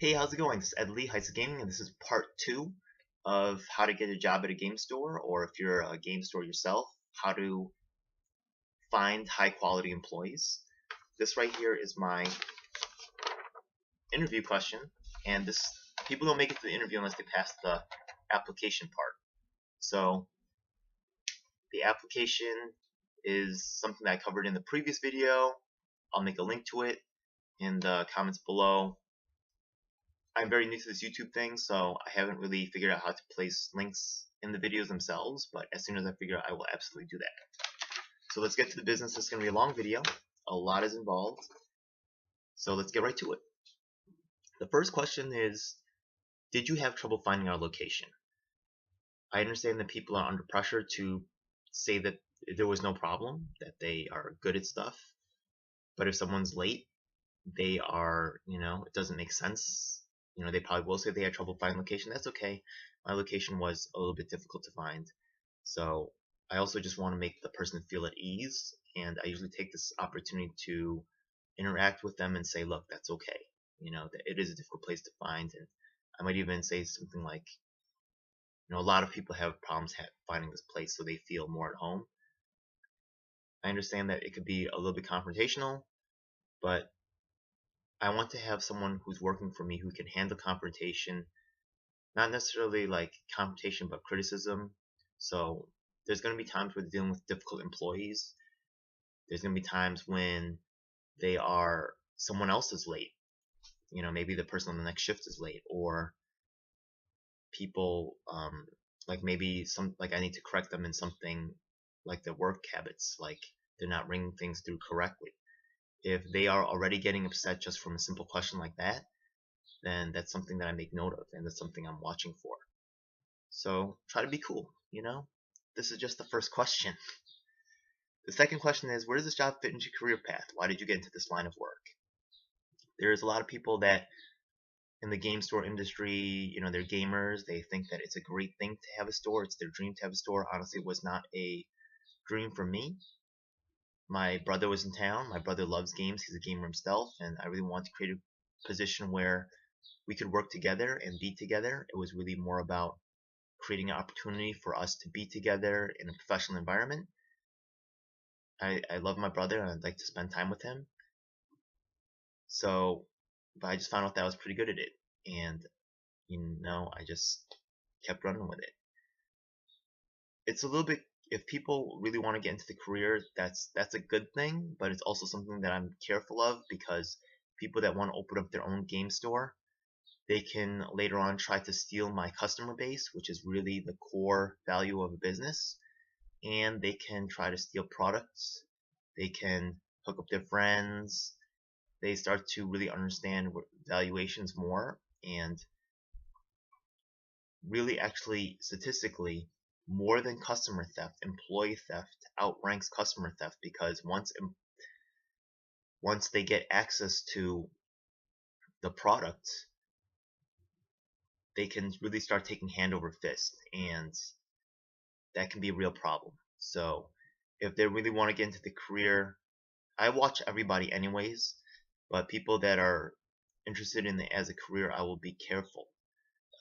Hey, how's it going? This is Ed Lee, Heist Gaming, and this is part two of how to get a job at a game store, or if you're a game store yourself, how to find high quality employees. This right here is my interview question, and this people don't make it to the interview unless they pass the application part. So the application is something that I covered in the previous video. I'll make a link to it in the comments below. I'm very new to this YouTube thing, so I haven't really figured out how to place links in the videos themselves, but as soon as I figure out, I will absolutely do that. So let's get to the business. It's going to be a long video. A lot is involved. So let's get right to it. The first question is, did you have trouble finding our location? I understand that people are under pressure to say that there was no problem, that they are good at stuff, but if someone's late, they are, it doesn't make sense. They probably will say they had trouble finding location. That's okay. My location was a little bit difficult to find. So I also just want to make the person feel at ease, and I usually take this opportunity to interact with them and say, look, that's okay. That it is a difficult place to find, and I might even say something like, a lot of people have problems finding this place, so they feel more at home. I understand that it could be a little bit confrontational, but I want to have someone who's working for me who can handle confrontation, not necessarily like confrontation, but criticism. So there's going to be times where they're dealing with difficult employees. There's going to be times when someone else is late. Maybe the person on the next shift is late, or people like maybe I need to correct them in something like their work habits, like they're not ringing things through correctly. If they are already getting upset just from a simple question like that, then that's something that I make note of, and that's something I'm watching for. So try to be cool, This is just the first question. The second question is, where does this job fit into your career path? Why did you get into this line of work? There's a lot of people that in the game store industry, they're gamers. They think that it's a great thing to have a store. It's their dream to have a store. Honestly, it was not a dream for me. My brother was in town. My brother loves games. He's a gamer himself, and I really wanted to create a position where we could work together and be together. It was really more about creating an opportunity for us to be together in a professional environment. I love my brother and I'd like to spend time with him. So, but I just found out that I was pretty good at it, and I just kept running with it. It's a little bit, if people really want to get into the career, that's a good thing, but it's also something that I'm careful of, because people that want to open up their own game store, they can later on try to steal my customer base, which is really the core value of a business, and they can try to steal products. They can hook up their friends. They start to really understand valuations more, and really, actually, statistically, more than customer theft, employee theft outranks customer theft, because once they get access to the product, they can really start taking hand over fist, and that can be a real problem. So if they really want to get into the career, I watch everybody anyways, but people that are interested in it as a career, I will be careful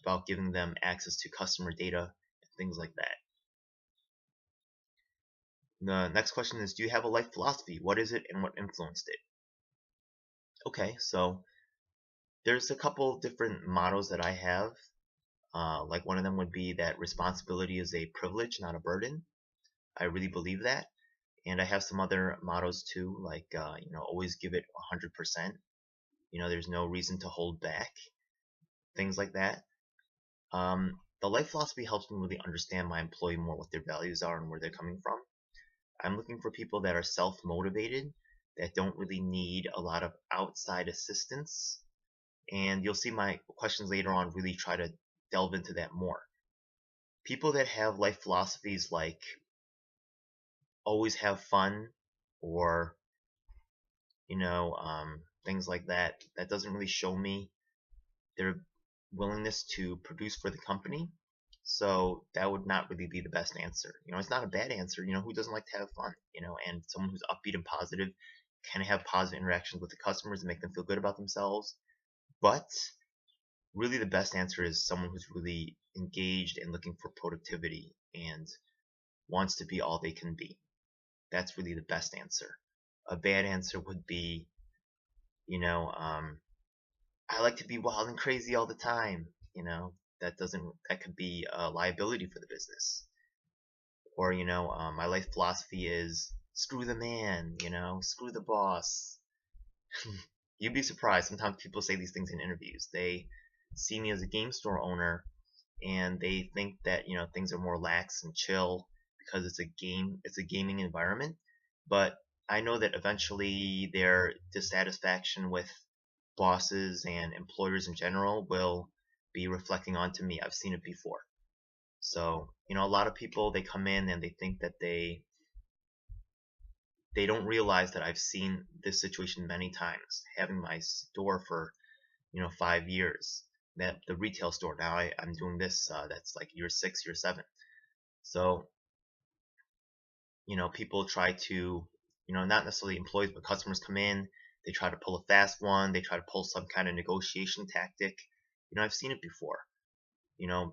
about giving them access to customer data and things like that. The next question is, do you have a life philosophy? What is it and what influenced it? Okay, so there's a couple different mottos that I have. Like one of them would be that responsibility is a privilege, not a burden. I really believe that. And I have some other mottos too, like, always give it 100%. There's no reason to hold back. Things like that. The life philosophy helps me really understand my employee more, what their values are and where they're coming from. I'm looking for people that are self-motivated, that don't really need a lot of outside assistance. And you'll see my questions later on really try to delve into that more. People that have life philosophies like always have fun, or things like that, that doesn't really show me their willingness to produce for the company. So that would not really be the best answer. It's not a bad answer. Who doesn't like to have fun? And someone who's upbeat and positive can have positive interactions with the customers and make them feel good about themselves. But really the best answer is someone who's really engaged and looking for productivity and wants to be all they can be. That's really the best answer. A bad answer would be, you know, I like to be wild and crazy all the time. That could be a liability for the business. Or, my life philosophy is screw the man, screw the boss. You'd be surprised. Sometimes people say these things in interviews. They see me as a game store owner and they think that, things are more lax and chill because it's a gaming environment. But I know that eventually their dissatisfaction with bosses and employers in general will be reflecting onto me. I've seen it before. So, a lot of people, they come in and they think that they don't realize that I've seen this situation many times, having my store for 5 years, that the retail store. Now I'm doing this, that's like year 6, year 7. So people try to, not necessarily employees, but customers come in, they try to pull a fast one, they try to pull some kind of negotiation tactic. I've seen it before.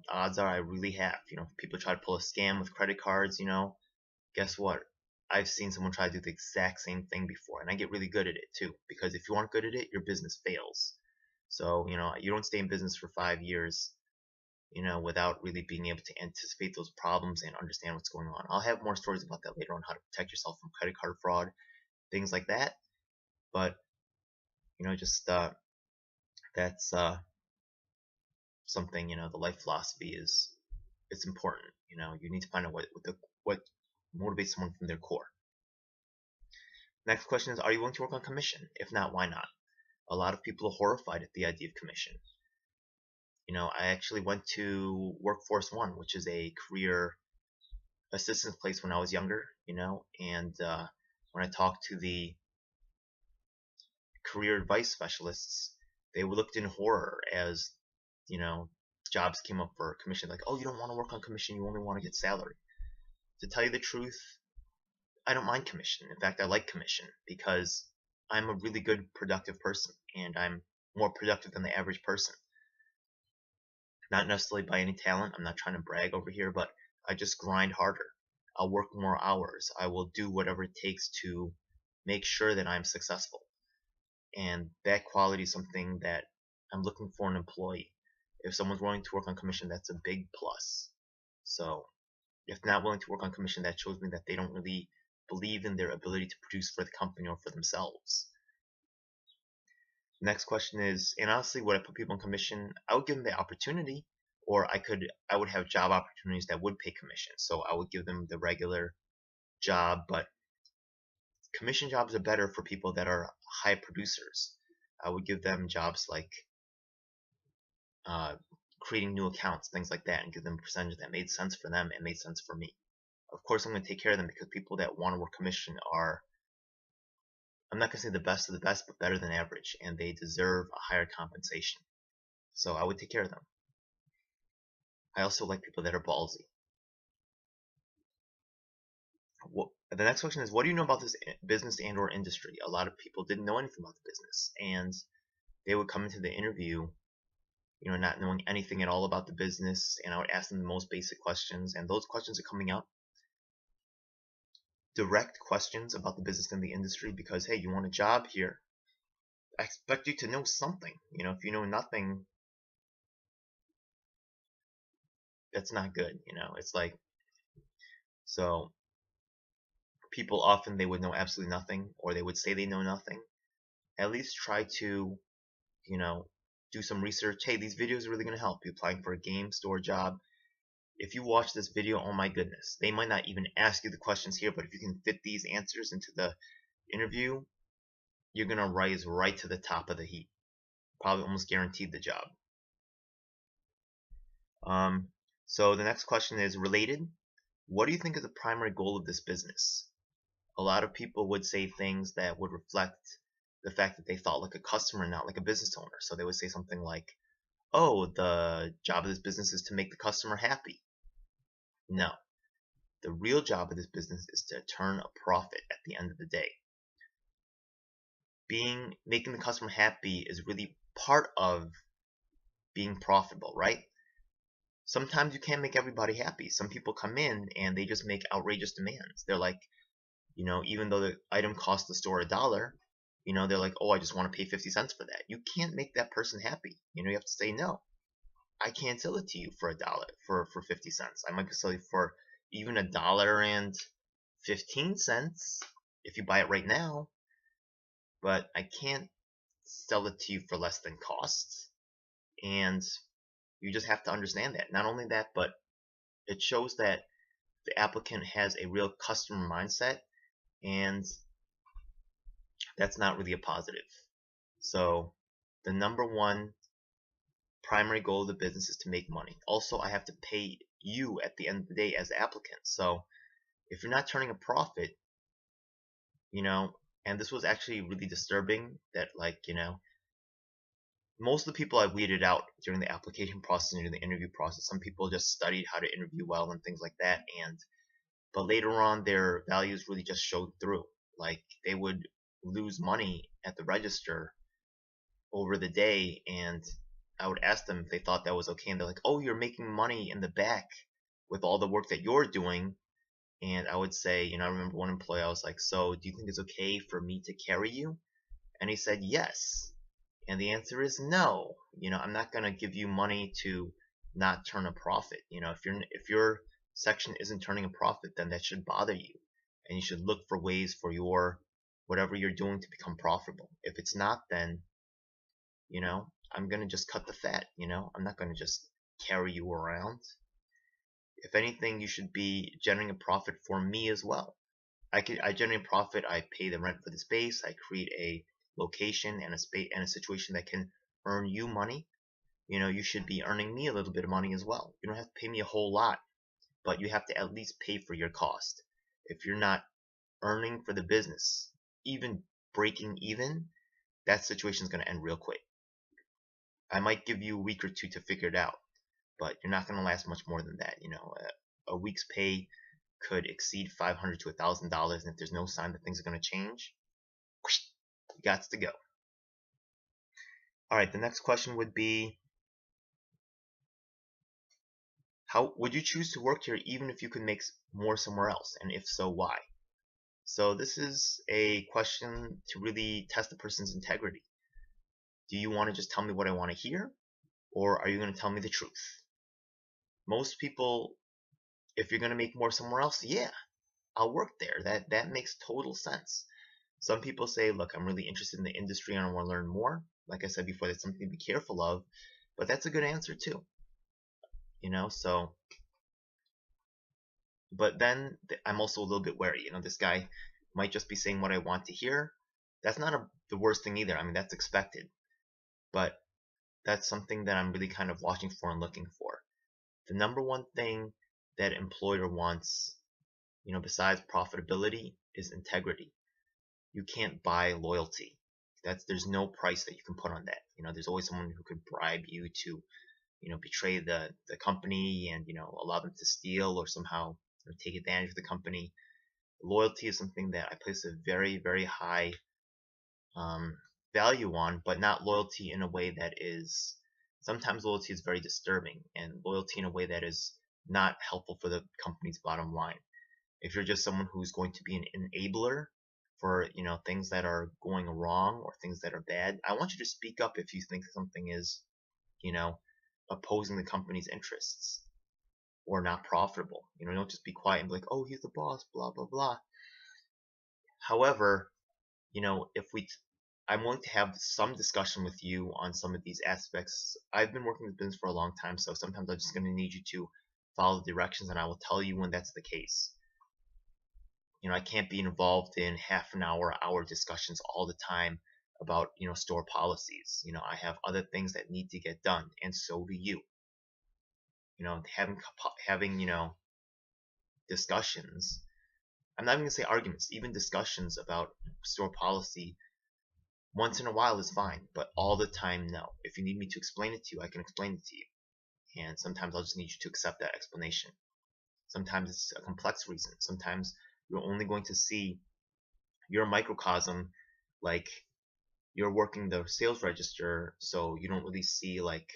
Odds are I really have. People try to pull a scam with credit cards. Guess what? I've seen someone try to do the exact same thing before, and I get really good at it too, because if you aren't good at it, your business fails. So, you don't stay in business for 5 years, without really being able to anticipate those problems and understand what's going on. I'll have more stories about that later on, how to protect yourself from credit card fraud, things like that. But, just that's something, the life philosophy is, it's important. You need to find out what motivates someone from their core. Next question is, are you willing to work on commission? If not, why not? A lot of people are horrified at the idea of commission. I actually went to Workforce One, which is a career assistance place when I was younger, and when I talked to the career advice specialists, they looked in horror as, jobs came up for commission, like, oh, you don't want to work on commission, you only want to get salary. To tell you the truth, I don't mind commission. In fact, I like commission because I'm a really good, productive person, and I'm more productive than the average person. Not necessarily by any talent. I'm not trying to brag over here, but I just grind harder. I'll work more hours. I will do whatever it takes to make sure that I'm successful. And that quality is something that I'm looking for in an employee. If someone's willing to work on commission, that's a big plus. So if they're not willing to work on commission, that shows me that they don't really believe in their ability to produce for the company or for themselves. Next question is, and honestly, would I put people on commission? I would give them the opportunity, or I would have job opportunities that would pay commission. So I would give them the regular job, but commission jobs are better for people that are high producers. I would give them jobs like creating new accounts, things like that, and give them a percentage that made sense for them and made sense for me. Of course, I'm going to take care of them, because people that want to work commission are, I'm not going to say the best of the best, but better than average, and they deserve a higher compensation. So I would take care of them. I also like people that are ballsy. The next question is, what do you know about this business and or industry? A lot of people didn't know anything about the business, and they would come into the interview, not knowing anything at all about the business, and I would ask them the most basic questions, and those questions are coming up. Direct questions about the business and the industry, because, hey, you want a job here, I expect you to know something. If you know nothing, that's not good. It's like, so people often, they would know absolutely nothing, or they would say they know nothing. At least try to, do some research. Hey, these videos are really going to help you applying for a game store job. If you watch this video, oh my goodness, they might not even ask you the questions here, but if you can fit these answers into the interview, you're going to rise right to the top of the heap. Probably almost guaranteed the job. So the next question is related. What do you think is the primary goal of this business? A lot of people would say things that would reflect the fact that they thought like a customer, not like a business owner. So they would say something like, oh, the job of this business is to make the customer happy. No. The real job of this business is to turn a profit at the end of the day. Making the customer happy is really part of being profitable, right? Sometimes you can't make everybody happy. Some people come in and they just make outrageous demands. They're like, even though the item costs the store $1, they're like, oh, I just want to pay 50 cents for that. You can't make that person happy. You have to say, no, I can't sell it to you for $1, for 50 cents. I might sell you for even $1.15 if you buy it right now, but I can't sell it to you for less than cost. And you just have to understand that. Not only that, but it shows that the applicant has a real customer mindset, and that's not really a positive. So the number one primary goal of the business is to make money. Also, I have to pay you at the end of the day as the applicant. So if you're not turning a profit, and this was actually really disturbing that, most of the people I weeded out during the application process and during the interview process. Some people just studied how to interview well and things like that, but later on their values really just showed through. Like, they would lose money at the register over the day, and I would ask them if they thought that was okay, and they're like, oh, you're making money in the back with all the work that you're doing. And I would say, I remember one employee, I was like, so do you think it's okay for me to carry you? And he said yes. And the answer is no. I'm not going to give you money to not turn a profit. If your section isn't turning a profit, then that should bother you, and you should look for ways for your whatever you're doing to become profitable. If it's not, then I'm going to just cut the fat. I'm not going to just carry you around. If anything, you should be generating a profit for me as well. I generate profit. I pay the rent for the space. I create a location and a space and a situation that can earn you money. You should be earning me a little bit of money as well. You don't have to pay me a whole lot, but you have to at least pay for your cost. If you're not earning for the business, even breaking even, that situation is going to end real quick. I might give you a week or two to figure it out, but you're not going to last much more than that. A week's pay could exceed $500 to $1,000, and if there's no sign that things are going to change, you got to go. All right, the next question would be, how would you choose to work here even if you could make more somewhere else, and if so, why? So this is a question to really test the person's integrity. Do you want to just tell me what I want to hear, or are you going to tell me the truth? Most people, if you're going to make more somewhere else, yeah, I'll work there. That makes total sense. Some people say, look, I'm really interested in the industry and I want to learn more. Like I said before, that's something to be careful of, but that's a good answer too. So, but then I'm also a little bit wary. This guy might just be saying what I want to hear. That's not the worst thing either. I mean, that's expected, but that's something that I'm really kind of watching for and looking for. The number one thing that employer wants, besides profitability, is integrity. You can't buy loyalty. There's no price that you can put on that. There's always someone who could bribe you to, betray the company and, allow them to steal or somehow take advantage of the company. Loyalty is something that I place a very, very high value on, but not loyalty in a way that is, sometimes loyalty is very disturbing, and loyalty in a way that is not helpful for the company's bottom line. If you're just someone who's going to be an enabler for things that are going wrong or things that are bad, I want you to speak up if you think something is opposing the company's interests or not profitable. Don't just be quiet and be like, oh, he's the boss, blah blah blah. However, I'm willing to have some discussion with you on some of these aspects. I've been working with business for a long time, so sometimes I'm just going to need you to follow the directions, and I will tell you when that's the case. I can't be involved in half an hour discussions all the time about store policies. I have other things that need to get done, and so do you. Having discussions. I'm not even gonna say arguments, even discussions about store policy once in a while is fine, but all the time, no. If you need me to explain it to you, I can explain it to you. And sometimes I'll just need you to accept that explanation. Sometimes it's a complex reason. Sometimes you're only going to see your microcosm, like you're working the sales register, so you don't really see like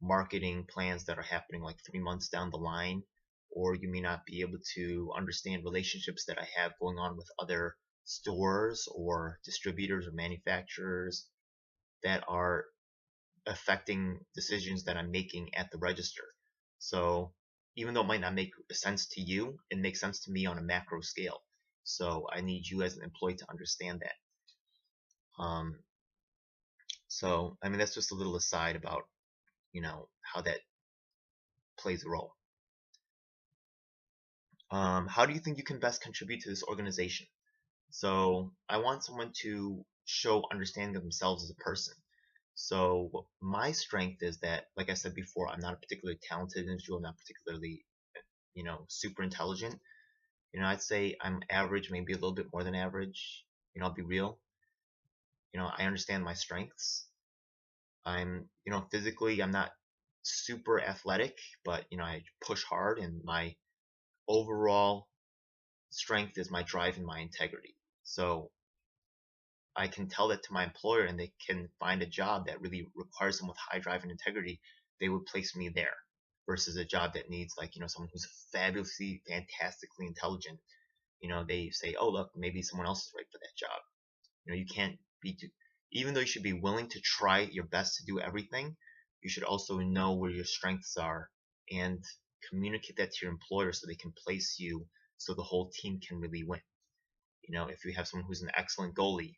marketing plans that are happening like 3 months down the line, or you may not be able to understand relationships that I have going on with other stores or distributors or manufacturers that are affecting decisions that I'm making at the register. So even though it might not make sense to you, it makes sense to me on a macro scale. So I need you as an employee to understand that. So I mean that's just a little aside about how that plays a role. How do you think you can best contribute to this organization? So I want someone to show understanding of themselves as a person. So my strength is that, like I said before, I'm not a particularly talented individual, I'm not particularly, super intelligent. I'd say I'm average, maybe a little bit more than average. I'll be real. I understand my strengths. Physically, I'm not super athletic, but, I push hard, and my overall strength is my drive and my integrity. So I can tell that to my employer and they can find a job that really requires them with high drive and integrity, they would place me there versus a job that needs someone who's fabulously, fantastically intelligent. They say, oh look, maybe someone else is right for that job. You can't be even though you should be willing to try your best to do everything, you should also know where your strengths are and communicate that to your employer so they can place you so the whole team can really win. If you have someone who's an excellent goalie,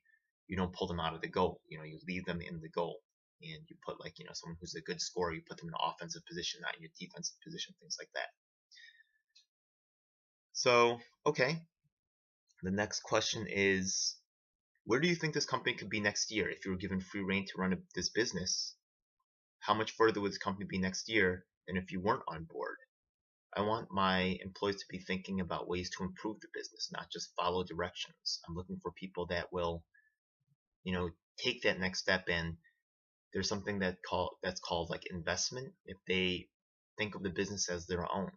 you don't pull them out of the goal. You leave them in the goal, and you put someone who's a good scorer, you put them in an offensive position, not in your defensive position, things like that. So, okay. The next question is, where do you think this company could be next year if you were given free reign to run this business? How much further would this company be next year than if you weren't on board? I want my employees to be thinking about ways to improve the business, not just follow directions. I'm looking for people that will, take that next step, and there's something that's called like investment. If they think of the business as their own,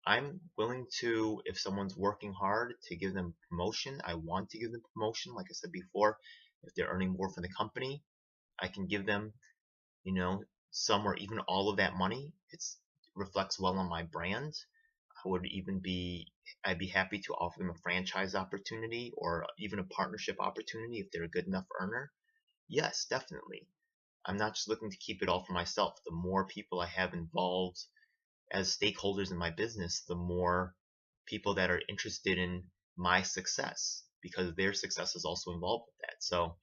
I'm willing to, if someone's working hard, to give them promotion. I want to give them promotion. Like I said before, if they're earning more for the company, I can give them, some or even all of that money. It reflects well on my brand. I'd be happy to offer them a franchise opportunity or even a partnership opportunity if they're a good enough earner. Yes, definitely. I'm not just looking to keep it all for myself. The more people I have involved as stakeholders in my business, the more people that are interested in my success, because their success is also involved with that. So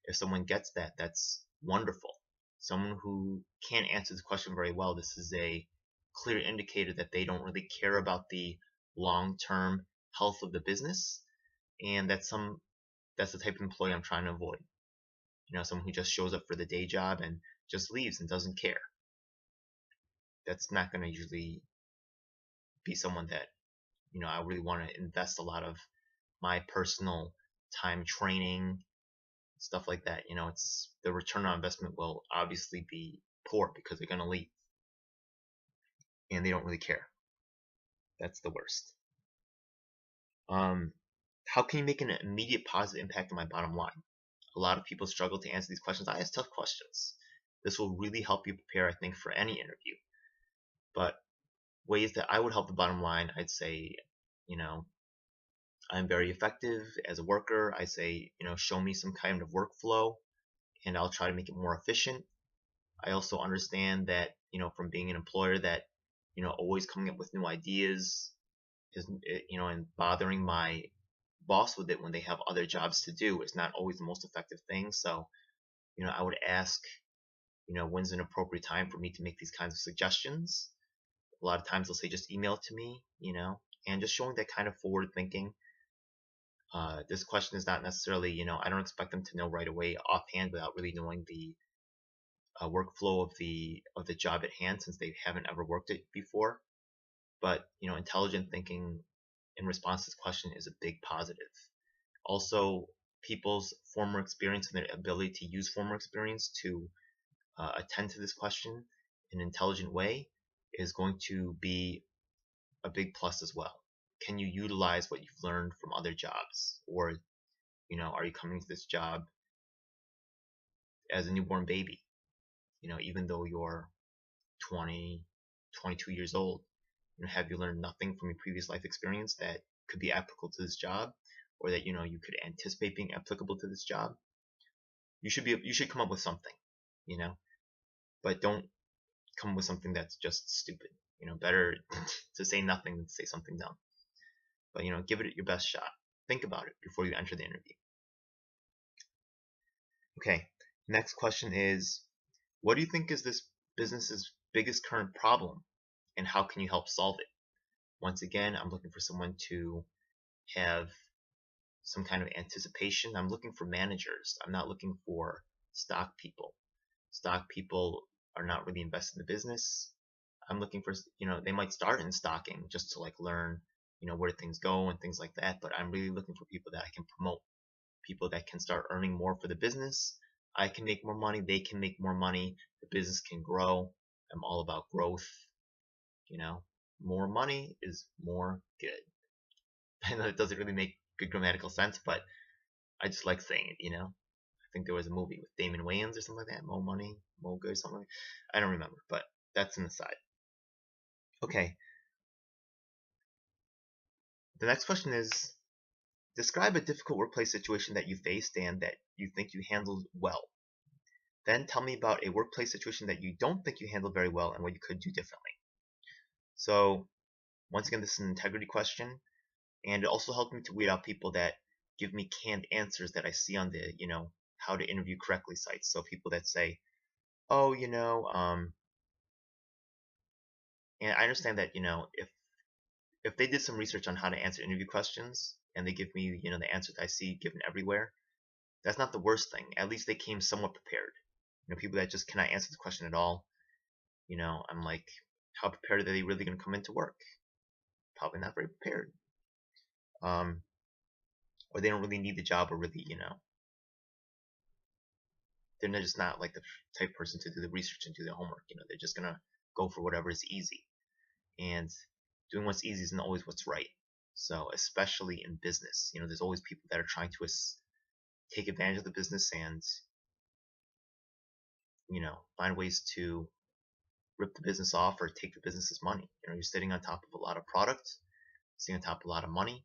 if someone gets that, that's wonderful. Someone who can't answer this question very well, this is a clear indicator that they don't really care about the long-term health of the business, and that's the type of employee I'm trying to avoid. Someone who just shows up for the day job and just leaves and doesn't care. That's not going to usually be someone that, I really want to invest a lot of my personal time training, stuff like that. It's the return on investment will obviously be poor because they're going to leave and they don't really care. That's the worst. How can you make an immediate positive impact on my bottom line? A lot of people struggle to answer these questions. I ask tough questions. This will really help you prepare, I think, for any interview. But ways that I would help the bottom line, I'd say, I'm very effective as a worker. I say, show me some kind of workflow and I'll try to make it more efficient. I also understand that, from being an employer that, always coming up with new ideas is, and bothering my boss with it when they have other jobs to do is not always the most effective thing. So, I would ask, when's an appropriate time for me to make these kinds of suggestions. A lot of times they'll say just email it to me, and just showing that kind of forward thinking. This question is not necessarily, I don't expect them to know right away offhand without really knowing the workflow of the job at hand, since they haven't ever worked it before. But intelligent thinking in response to this question is a big positive. Also, people's former experience and their ability to use former experience to attend to this question in an intelligent way is going to be a big plus as well. Can you utilize what you've learned from other jobs? Or, are you coming to this job as a newborn baby? Even though you're 20, 22 years old? Have you learned nothing from your previous life experience that could be applicable to this job, or that you could anticipate being applicable to this job? You should come up with something, you know, but don't come with something that's just stupid. Better to say nothing than to say something dumb. But give it your best shot. Think about it before you enter the interview. Okay, next question is, what do you think is this business's biggest current problem, and how can you help solve it? Once again, I'm looking for someone to have some kind of anticipation. I'm looking for managers. I'm not looking for stock people. Stock people are not really invested in the business. I'm looking for, they might start in stocking just to like learn, where things go and things like that. But I'm really looking for people that I can promote, people that can start earning more for the business. I can make more money. They can make more money. The business can grow. I'm all about growth. More money is more good. I know it doesn't really make good grammatical sense, but I just like saying it. I think there was a movie with Damon Wayans or something like that. More money, more good, something like that. I don't remember, but that's an aside. Okay. The next question is, describe a difficult workplace situation that you faced and that you think you handled well. Then tell me about a workplace situation that you don't think you handled very well and what you could do differently. So, once again, this is an integrity question, and it also helps me to weed out people that give me canned answers that I see on the, how to interview correctly sites. So people that say, oh, and I understand that, if they did some research on how to answer interview questions and they give me, the answers I see given everywhere, that's not the worst thing. At least they came somewhat prepared. People that just cannot answer the question at all, I'm like, how prepared are they really going to come into work? Probably not very prepared. Or they don't really need the job, or really, they're just not like the type of person to do the research and do the homework. They're just going to go for whatever is easy. And doing what's easy isn't always what's right. So especially in business, there's always people that are trying to take advantage of the business and find ways to rip the business off or take the business's money. You're sitting on top of a lot of product, sitting on top of a lot of money,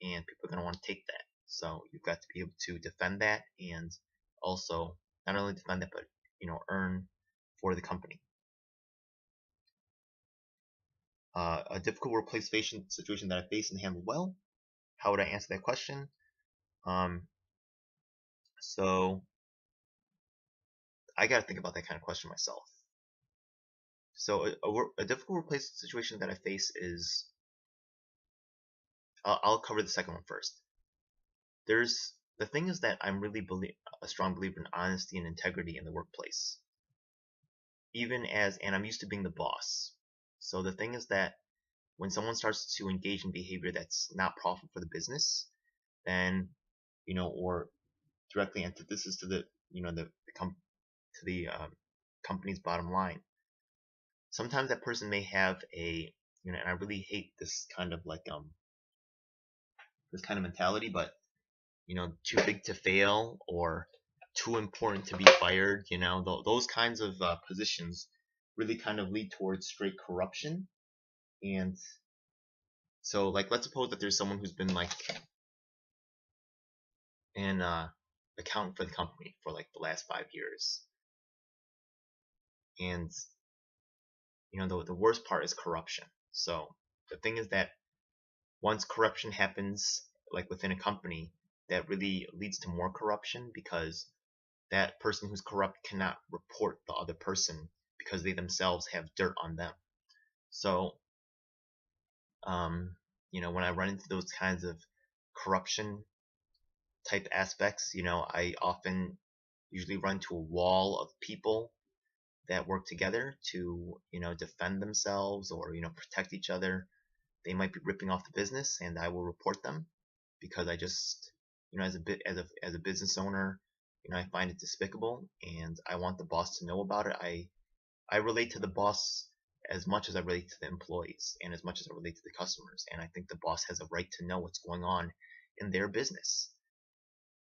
and people are going to want to take that. So you've got to be able to defend that, and also not only defend that, but earn for the company. A difficult workplace situation that I faced and handled well. How would I answer that question? So I got to think about that kind of question myself. So a difficult workplace situation that I face is, I'll cover the second one first. The thing is that I'm really a strong believer in honesty and integrity in the workplace. And I'm used to being the boss. So the thing is that when someone starts to engage in behavior that's not profitable for the business, then, or directly antithesis to the, company's bottom line, sometimes that person may have and I really hate this kind of mentality, but too big to fail or too important to be fired. Those kinds of positions really kind of lead towards straight corruption. And so, let's suppose that there's someone who's been an accountant for the company for the last 5 years, and the worst part is corruption. So the thing is that once corruption happens within a company, that really leads to more corruption, because that person who's corrupt cannot report the other person because they themselves have dirt on them. So when I run into those kinds of corruption type aspects, I often usually run to a wall of people that work together to defend themselves or protect each other. They might be ripping off the business, and I will report them, because I just as a business owner, I find it despicable, and I want the boss to know about it. I relate to the boss as much as I relate to the employees, and as much as I relate to the customers, and I think the boss has a right to know what's going on in their business.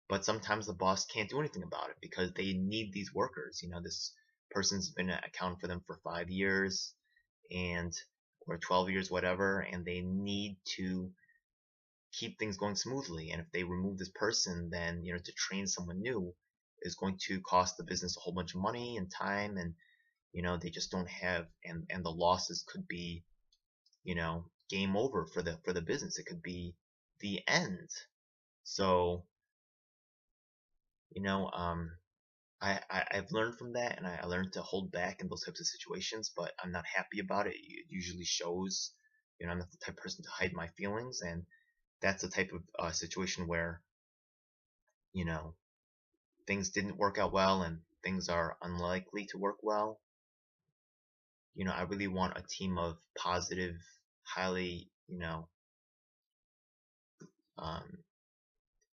But sometimes the boss can't do anything about it because they need these workers. This person's been accounting for them for 5 years and or 12 years, whatever, and they need to keep things going smoothly. And if they remove this person, then to train someone new is going to cost the business a whole bunch of money and time, and they just don't have, and the losses could be game over for the business. It could be the end. So I've learned from that, and I learned to hold back in those types of situations, but I'm not happy about it. It usually shows. I'm not the type of person to hide my feelings, and that's the type of situation where things didn't work out well and things are unlikely to work well. I really want a team of positive, highly,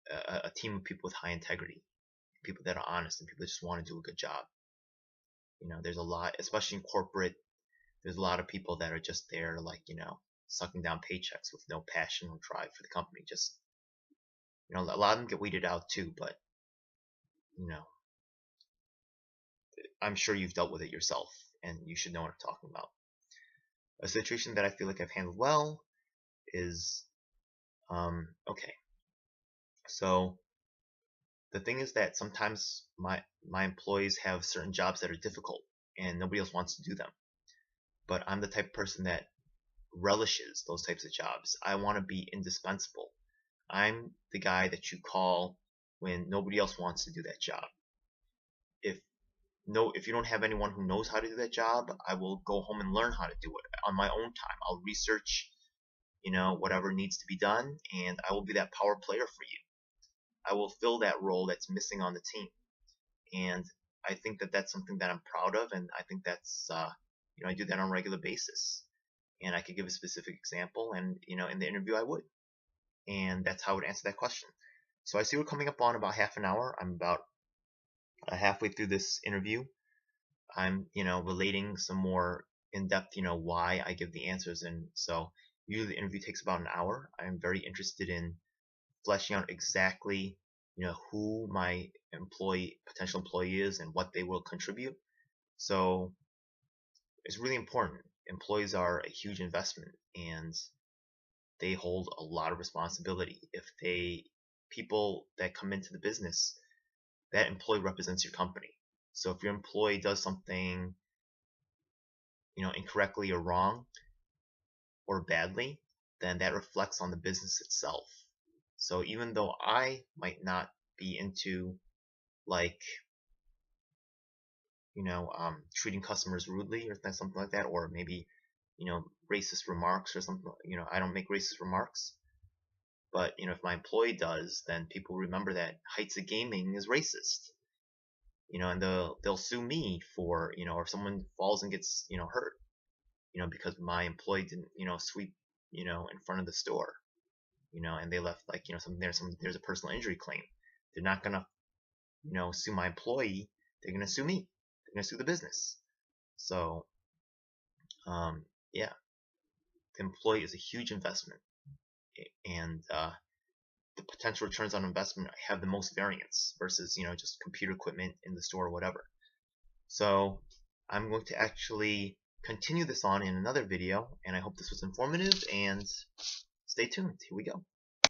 a team of people with high integrity, people that are honest, and people that just want to do a good job. There's a lot, especially in corporate, there's a lot of people that are just there, like, sucking down paychecks with no passion or drive for the company. Just, a lot of them get weeded out too, but, I'm sure you've dealt with it yourself, and you should know what I'm talking about. A situation that I feel like I've handled well is, okay. So the thing is that sometimes my employees have certain jobs that are difficult and nobody else wants to do them. But I'm the type of person that relishes those types of jobs. I want to be indispensable. I'm the guy that you call when nobody else wants to do that job. If you don't have anyone who knows how to do that job, I will go home and learn how to do it on my own time. I'll research, whatever needs to be done, and I will be that power player for you. I will fill that role that's missing on the team. And I think that that's something that I'm proud of, and I think that's, I do that on a regular basis. And I could give a specific example, and, in the interview I would. And that's how I would answer that question. So I see we're coming up on about half an hour. I'm about halfway through this interview. I'm, relating some more in-depth, why I give the answers. And so usually the interview takes about an hour. I'm very interested in fleshing out exactly, who my potential employee is and what they will contribute. So it's really important. Employees are a huge investment, and they hold a lot of responsibility. If people that come into the business, that employee represents your company. So if your employee does something, incorrectly or wrong or badly, then that reflects on the business itself. So even though I might not be into, like, treating customers rudely or something like that, or maybe, racist remarks or something, I don't make racist remarks. But, if my employee does, then people remember that Heights of Gaming is racist. And they'll sue me for, or if someone falls and gets, hurt, because my employee didn't, sweep, in front of the store, and they left, like, there's a personal injury claim. They're not gonna, sue my employee. They're gonna sue me. They're gonna sue the business. So, yeah, the employee is a huge investment, and the potential returns on investment have the most variance versus, just computer equipment in the store or whatever. So I'm going to actually continue this on in another video, and I hope this was informative, and stay tuned. Here we go.